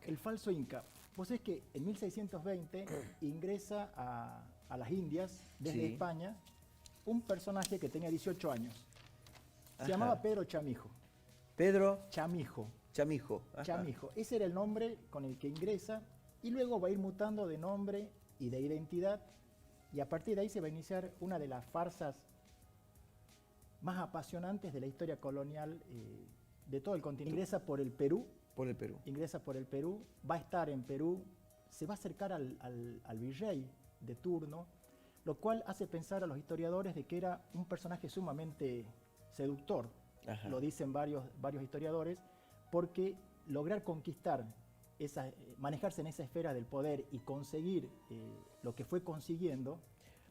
El falso Inca. Vos sabés que en 1620 ingresa a las Indias desde Sí. España un personaje que tenía 18 años. Se Ajá. llamaba Pedro Chamijo. Pedro Chamijo. Chamijo. Ajá. Chamijo. Ese era el nombre con el que ingresa y luego va a ir mutando de nombre y de identidad y a partir de ahí se va a iniciar una de las farsas más apasionantes de la historia colonial de todo el continente. Ingresa por el Perú. Por el Perú. Ingresa por el Perú, va a estar en Perú, se va a acercar al virrey de turno, lo cual hace pensar a los historiadores de que era un personaje sumamente seductor. Ajá. Lo dicen varios historiadores, porque lograr conquistar, manejarse en esa esfera del poder y conseguir lo que fue consiguiendo.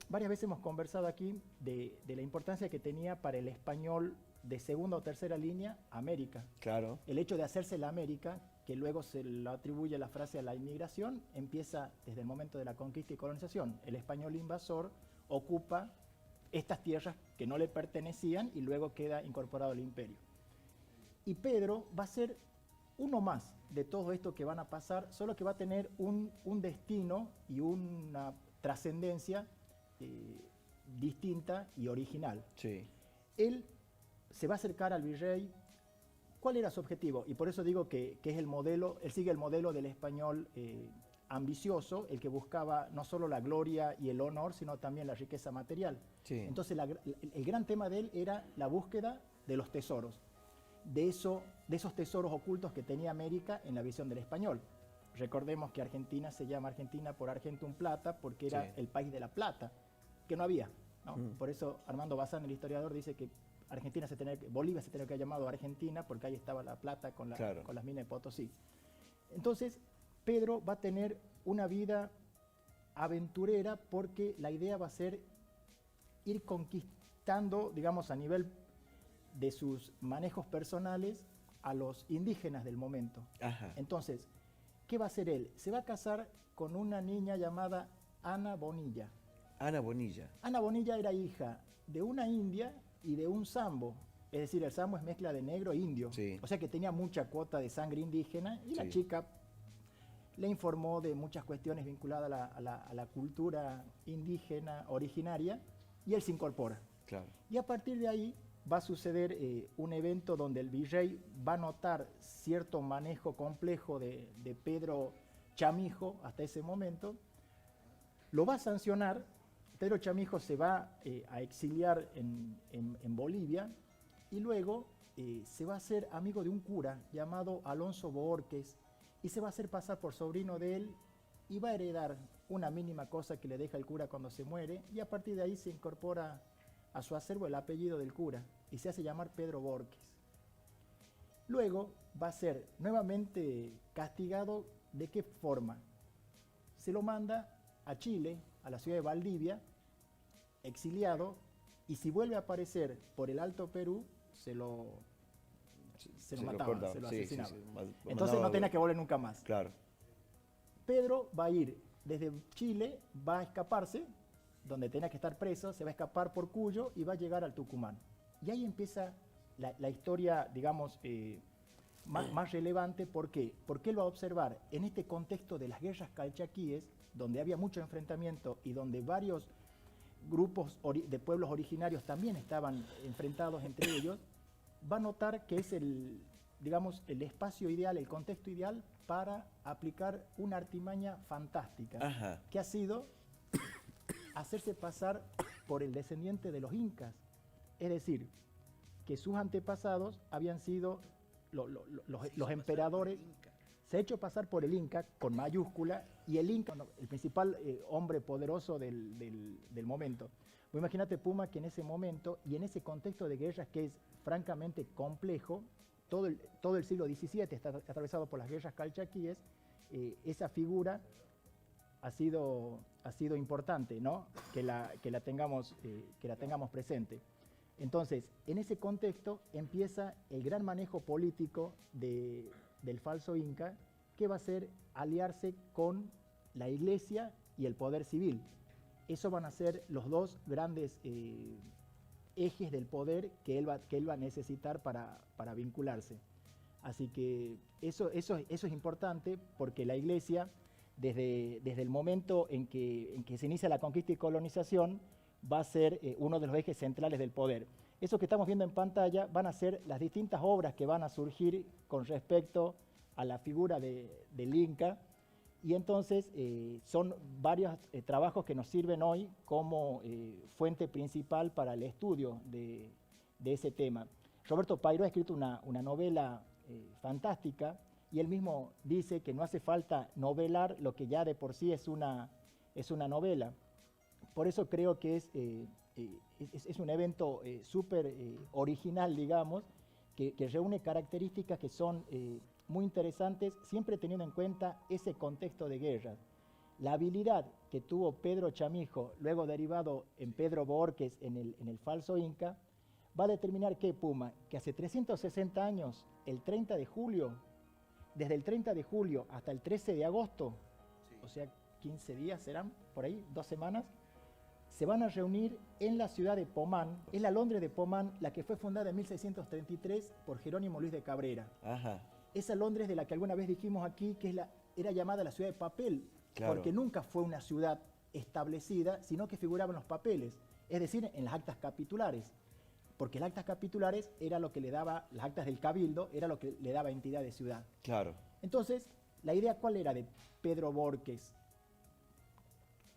Varias veces hemos conversado aquí de la importancia que tenía para el español de segunda o tercera línea América. Claro. El hecho de hacerse la América, que luego se lo atribuye la frase a la inmigración, empieza desde el momento de la conquista y colonización. El español invasor ocupa estas tierras que no le pertenecían y luego queda incorporado al imperio. Y Pedro va a ser uno más de todo esto que van a pasar, solo que va a tener un destino y una trascendencia distinta y original. Sí. Él se va a acercar al virrey. ¿Cuál era su objetivo? Y por eso digo que es el modelo, él sigue el modelo del español ambicioso, el que buscaba no solo la gloria y el honor, sino también la riqueza material. Sí. Entonces el gran tema de él era la búsqueda de los tesoros, de esos tesoros ocultos que tenía América en la visión del español. Recordemos que Argentina se llama Argentina por Argentum Plata, porque era Sí. el país de la plata, que no había, ¿no? Por eso Armando Bazán, el historiador, dice que Bolivia se tenía que haber llamado Argentina porque ahí estaba la plata con las minas de Potosí. Entonces, Pedro va a tener una vida aventurera porque la idea va a ser ir conquistando, digamos, a nivel de sus manejos personales a los indígenas del momento. Ajá. Entonces, ¿qué va a hacer él? Se va a casar con una niña llamada Ana Bonilla. Ana Bonilla. Ana Bonilla era hija de una india y de un sambo, es decir, el sambo es mezcla de negro e indio, Sí. o sea que tenía mucha cuota de sangre indígena y la Sí. chica le informó de muchas cuestiones vinculadas a la cultura indígena originaria y él se incorpora. Claro. Y a partir de ahí va a suceder un evento donde el virrey va a notar cierto manejo complejo de Pedro Chamijo hasta ese momento, lo va a sancionar. Pedro Chamijo se va a exiliar en Bolivia y luego se va a hacer amigo de un cura llamado Alonso Boorques y se va a hacer pasar por sobrino de él y va a heredar una mínima cosa que le deja el cura cuando se muere y a partir de ahí se incorpora a su acervo el apellido del cura y se hace llamar Pedro Boorques. Luego va a ser nuevamente castigado. ¿De qué forma? Se lo manda a Chile, a la ciudad de Valdivia, exiliado, y si vuelve a aparecer por el Alto Perú, se lo mataban, se lo asesinaban. Entonces no tenía que volver nunca más. Claro. Pedro va a ir desde Chile, va a escaparse, donde tenía que estar preso, se va a escapar por Cuyo y va a llegar al Tucumán. Y ahí empieza la historia, digamos, más relevante. ¿Por qué? Porque él va a observar en este contexto de las guerras calchaquíes, donde había mucho enfrentamiento y donde varios grupos de pueblos originarios también estaban enfrentados entre ellos, va a notar que es el espacio ideal, el contexto ideal para aplicar una artimaña fantástica. Ajá. Que ha sido hacerse pasar por el descendiente de los incas. Es decir, que sus antepasados habían sido los emperadores. Se ha hecho pasar por el Inca con mayúscula y el Inca, el principal hombre poderoso del momento. Pues imagínate, Puma, que en ese momento y en ese contexto de guerras que es francamente complejo, todo el siglo XVII está atravesado por las guerras calchaquíes, esa figura ha sido importante, ¿no? que la tengamos presente. Entonces, en ese contexto empieza el gran manejo político del falso Inca, que va a ser aliarse con la Iglesia y el poder civil. Esos van a ser los dos grandes ejes del poder que él va a necesitar para vincularse. Así que eso es importante porque la Iglesia, desde el momento en que se inicia la conquista y colonización, va a ser uno de los ejes centrales del poder. Eso que estamos viendo en pantalla van a ser las distintas obras que van a surgir con respecto a la figura del Inca, y entonces son varios trabajos que nos sirven hoy como fuente principal para el estudio de ese tema. Roberto Pairó ha escrito una novela fantástica, y él mismo dice que no hace falta novelar lo que ya de por sí es una novela. Por eso creo que es un evento súper original, digamos, que reúne características que son muy interesantes, siempre teniendo en cuenta ese contexto de guerra. La habilidad que tuvo Pedro Chamijo, luego derivado en Pedro Bohórquez en el falso Inca, va a determinar que Puma, que hace 360 años, el 30 de julio, desde el 30 de julio hasta el 13 de agosto, o sea, 15 días serán, por ahí, 2 semanas, se van a reunir en la ciudad de Pomán, es la Londres de Pomán, la que fue fundada en 1633 por Jerónimo Luis de Cabrera. Ajá. Esa Londres de la que alguna vez dijimos aquí que era llamada la ciudad de papel, claro, porque nunca fue una ciudad establecida, sino que figuraba en los papeles, es decir, en las actas capitulares, porque las actas capitulares era lo que le daba, las actas del cabildo, era lo que le daba entidad de ciudad. Claro. Entonces, la idea ¿cuál era de Pedro Bohórquez?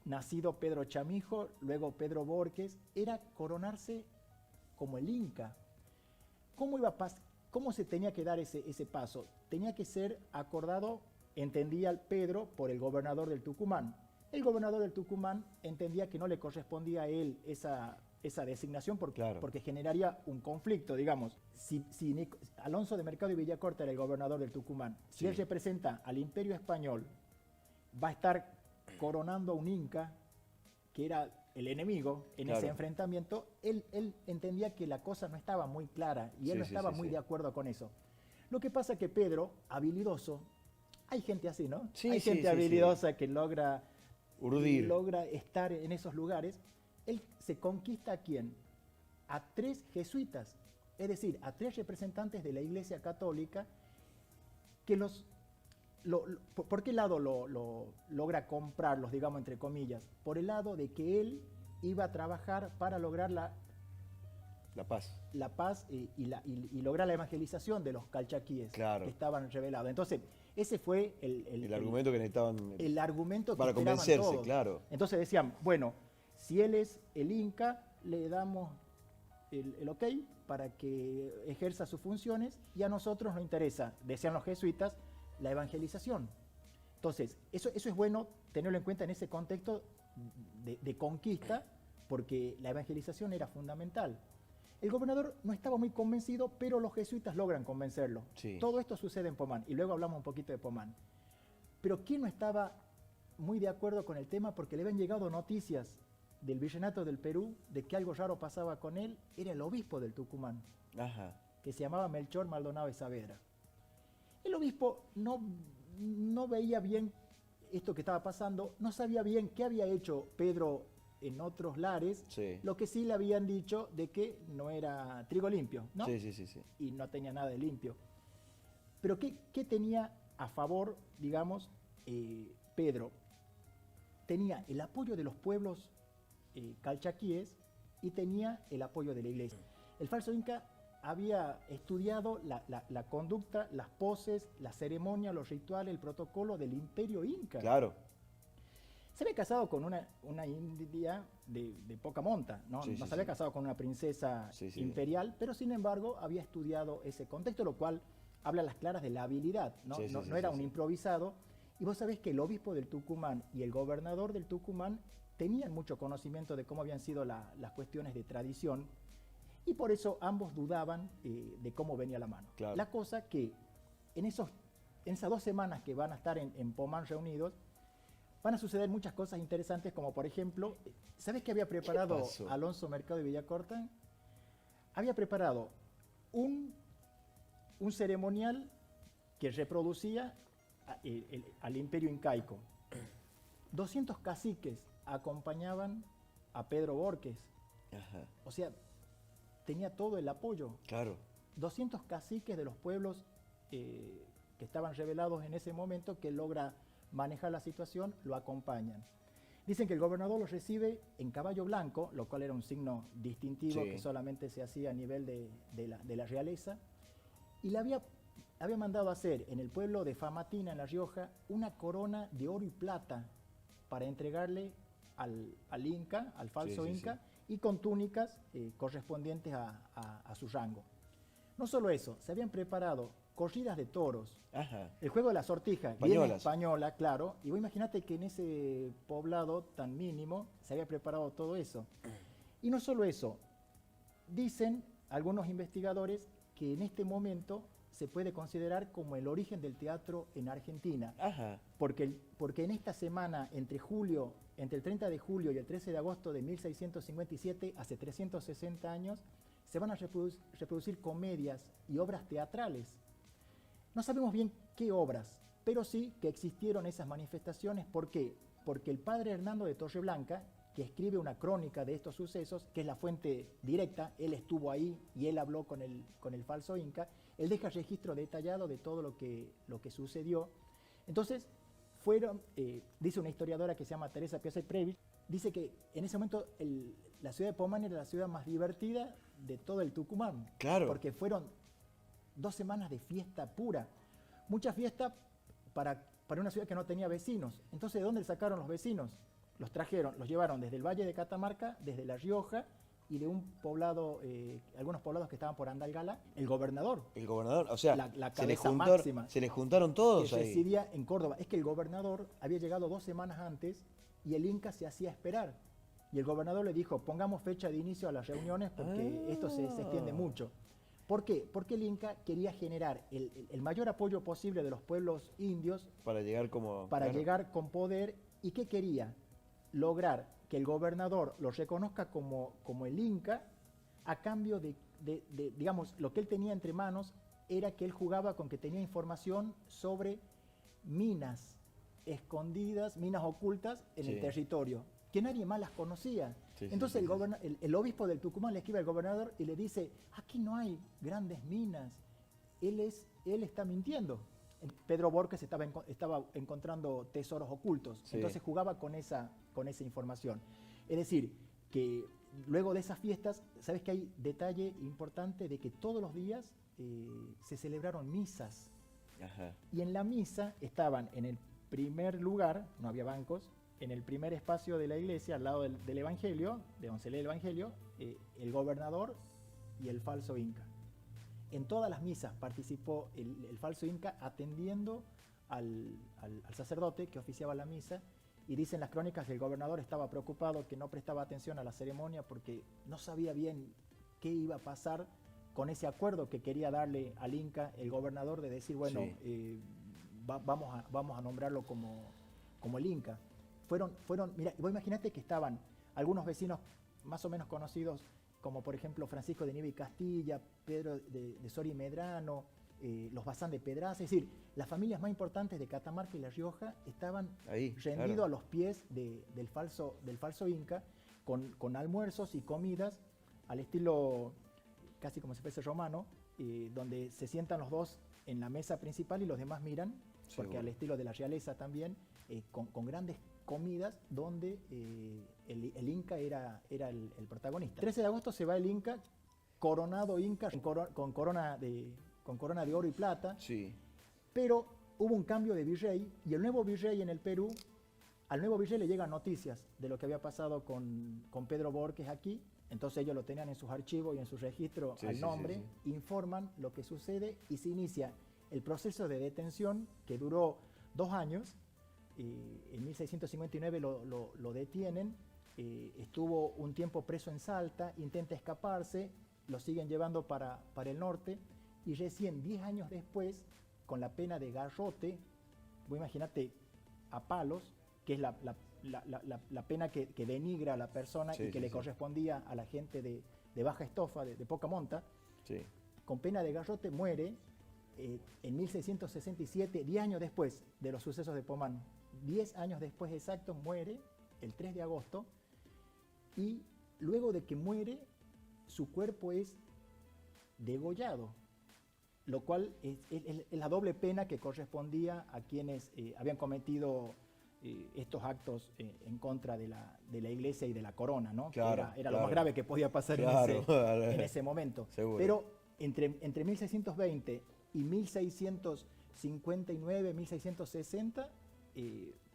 Nacido Pedro Chamijo, luego Pedro Bohórquez, era coronarse como el Inca. ¿Cómo se tenía que dar ese paso? Tenía que ser acordado, entendía Pedro, por el gobernador del Tucumán. El gobernador del Tucumán entendía que no le correspondía a él esa designación porque generaría un conflicto, digamos. Si Alonso de Mercado y Villacorta era el gobernador del Tucumán, si él representa al Imperio Español, va a estar coronando a un Inca, que era el enemigo en ese enfrentamiento. Él entendía que la cosa no estaba muy clara y él no estaba muy de acuerdo con eso. Lo que pasa es que Pedro, habilidoso, hay gente así, ¿no? Hay gente habilidosa que logra estar en esos lugares. Él se conquista ¿a quién? A 3 jesuitas, es decir, a 3 representantes de la Iglesia Católica que ¿por qué lado lo logra comprarlos, digamos, entre comillas? Por el lado de que él iba a trabajar para lograr la paz y lograr la evangelización de los calchaquíes que estaban rebelados. Entonces, ese fue el argumento que necesitaban. El argumento para que convencerse, todos. claro. Entonces decían, bueno, si él es el Inca, le damos el ok para que ejerza sus funciones, y a nosotros nos interesa, decían los jesuitas, la evangelización. Entonces, eso es bueno tenerlo en cuenta en ese contexto de conquista, porque la evangelización era fundamental. El gobernador no estaba muy convencido, pero los jesuitas logran convencerlo. Sí. Todo esto sucede en Pomán, y luego hablamos un poquito de Pomán. Pero ¿quién no estaba muy de acuerdo con el tema? Porque le habían llegado noticias del Virreinato del Perú de que algo raro pasaba con él. Era el obispo del Tucumán, que se llamaba Melchor Maldonado de Saavedra. El obispo no veía bien esto que estaba pasando, no sabía bien qué había hecho Pedro en otros lares, lo que sí le habían dicho de que no era trigo limpio, ¿no? Sí. Y no tenía nada de limpio. Pero ¿qué tenía a favor, digamos, Pedro? Tenía el apoyo de los pueblos calchaquíes y tenía el apoyo de la iglesia. El falso Inca había estudiado la conducta, las poses, la ceremonia, los rituales, el protocolo del imperio Inca. Claro. Se había casado con una india de poca monta, ¿no? No se había casado con una princesa imperial, pero sin embargo había estudiado ese contexto, lo cual habla a las claras de la habilidad, ¿no? No era un improvisado. Y vos sabés que el obispo del Tucumán y el gobernador del Tucumán tenían mucho conocimiento de cómo habían sido las cuestiones de tradición, y por eso ambos dudaban de cómo venía la mano. Claro. La cosa que en esas 2 semanas que van a estar en Pomán reunidos, van a suceder muchas cosas interesantes, como por ejemplo, ¿sabes qué había preparado Alonso Mercado y Villacorta? Había preparado un ceremonial que reproducía al imperio incaico. 200 caciques acompañaban a Pedro Bohórquez. O sea, tenía todo el apoyo. Claro. 200 caciques de los pueblos que estaban revelados en ese momento, que logra manejar la situación, lo acompañan. Dicen que el gobernador los recibe en caballo blanco, lo cual era un signo distintivo que solamente se hacía a nivel de la realeza, y le había mandado hacer en el pueblo de Famatina, en La Rioja, una corona de oro y plata para entregarle al Inca, al falso Inca, y con túnicas correspondientes a su rango. No solo eso, se habían preparado corridas de toros, el juego de la sortija, bien española, claro, y vos imaginate que en ese poblado tan mínimo se había preparado todo eso. Y no solo eso, dicen algunos investigadores que en este momento se puede considerar como el origen del teatro en Argentina, porque en esta semana entre el 30 de julio y el 13 de agosto de 1657, hace 360 años, se van a reproducir comedias y obras teatrales. No sabemos bien qué obras, pero sí que existieron esas manifestaciones. ¿Por qué? Porque el padre Hernando de Torreblanca, que escribe una crónica de estos sucesos, que es la fuente directa, él estuvo ahí y él habló con el falso Inca, él deja registro detallado de todo lo que sucedió. Entonces, dice una historiadora que se llama Teresa Piazza Previch, dice que en ese momento la ciudad de Pomán era la ciudad más divertida de todo el Tucumán. Claro. Porque fueron 2 semanas de fiesta pura. Mucha fiesta para una ciudad que no tenía vecinos. Entonces, ¿de dónde sacaron los vecinos? Los llevaron desde el Valle de Catamarca, desde La Rioja y de un poblado, algunos poblados que estaban por Andalgalá, el gobernador. El gobernador, o sea, la cabeza máxima. Se les juntaron todos que ahí. Residía en Córdoba. Es que el gobernador había llegado 2 semanas antes y el Inca se hacía esperar. Y el gobernador le dijo, pongamos fecha de inicio a las reuniones porque esto se extiende mucho. ¿Por qué? Porque el Inca quería generar el mayor apoyo posible de los pueblos indios para llegar llegar con poder. ¿Y qué quería? Lograr que el gobernador lo reconozca como el Inca, a cambio de, digamos, lo que él tenía entre manos era que él jugaba con que tenía información sobre minas escondidas, minas ocultas en el territorio, que nadie más las conocía. Entonces el obispo del Tucumán le escribe al gobernador y le dice, aquí no hay grandes minas, él está mintiendo. Pedro Borges estaba encontrando tesoros ocultos, entonces jugaba con esa información. Es decir, que luego de esas fiestas, ¿sabes que hay detalle importante de que todos los días se celebraron misas? Y en la misa estaban en el primer lugar, no había bancos, en el primer espacio de la iglesia, al lado del Evangelio, de donde se lee el Evangelio, el gobernador y el falso Inca. En todas las misas participó el falso Inca atendiendo al sacerdote que oficiaba la misa, y dicen las crónicas que el gobernador estaba preocupado, que no prestaba atención a la ceremonia porque no sabía bien qué iba a pasar con ese acuerdo que quería darle al Inca el gobernador de decir, bueno, vamos a nombrarlo como el Inca. Mira, vos imaginate que estaban algunos vecinos más o menos conocidos, como por ejemplo Francisco de Nieve y Castilla, Pedro de Soria y Medrano, los Bazán de Pedraza, es decir, las familias más importantes de Catamarca y La Rioja estaban ahí, rendidos a los pies del falso Inca, con almuerzos y comidas al estilo casi como si fuese romano, donde se sientan los dos en la mesa principal y los demás miran, porque al estilo de la realeza también, con grandes comidas donde el Inca era el protagonista. El 13 de agosto se va el Inca, coronado Inca, con corona de oro y plata, pero hubo un cambio de virrey, y el nuevo virrey en el Perú, al nuevo virrey le llegan noticias de lo que había pasado con Pedro Borges aquí. Entonces ellos lo tenían en sus archivos y en su registro al nombre, informan lo que sucede y se inicia el proceso de detención que duró 2 años. En 1659 lo detienen, estuvo un tiempo preso en Salta, intenta escaparse, lo siguen llevando para el norte, y recién 10 años después, con la pena de garrote, vos imaginate, a palos, que es la pena que denigra a la persona y que le correspondía a la gente de baja estofa, de poca monta, con pena de garrote muere en 1667, 10 años después de los sucesos de Pomán. 10 años después exactos muere, el 3 de agosto, y luego de que muere, su cuerpo es degollado. lo cual es la doble pena que correspondía a quienes habían cometido estos actos en contra de la iglesia y de la corona, ¿no? Claro, Era lo más grave que podía pasar en ese momento. Seguro. Pero entre 1620 y 1659, 1660,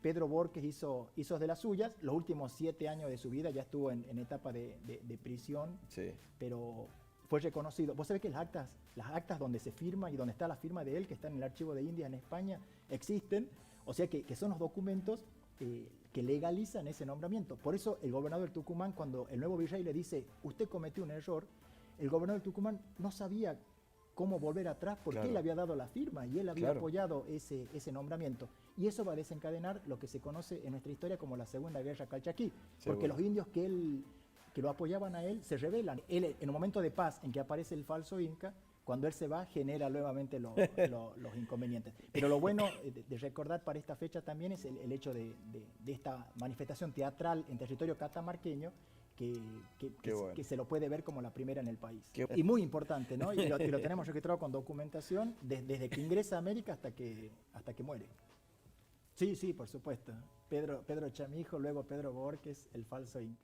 Pedro Borges hizo de las suyas. Los últimos 7 años de su vida ya estuvo en etapa de prisión, Sí. pero fue reconocido. Vos sabés que las actas donde se firma y donde está la firma de él, que está en el Archivo de Indias en España, existen. O sea que son los documentos que legalizan ese nombramiento. Por eso el gobernador del Tucumán, cuando el nuevo virrey le dice, usted cometió un error, el gobernador del Tucumán no sabía cómo volver atrás porque Claro. él había dado la firma y él había Claro. apoyado ese nombramiento. Y eso va a desencadenar lo que se conoce en nuestra historia como la Segunda Guerra Calchaquí. Porque Seguro. los indios que lo apoyaban a él se rebelan. Él, en un momento de paz en que aparece el falso Inca, cuando él se va, genera nuevamente los inconvenientes. Pero lo bueno de recordar para esta fecha también es el hecho de esta manifestación teatral en territorio catamarqueño que bueno. se lo puede ver como la primera en el país. Qué- Y muy importante, ¿no? Y lo tenemos registrado con documentación desde que ingresa a América hasta que muere. Sí, por supuesto. Pedro Chamijo, luego Pedro Borges, el falso Inca.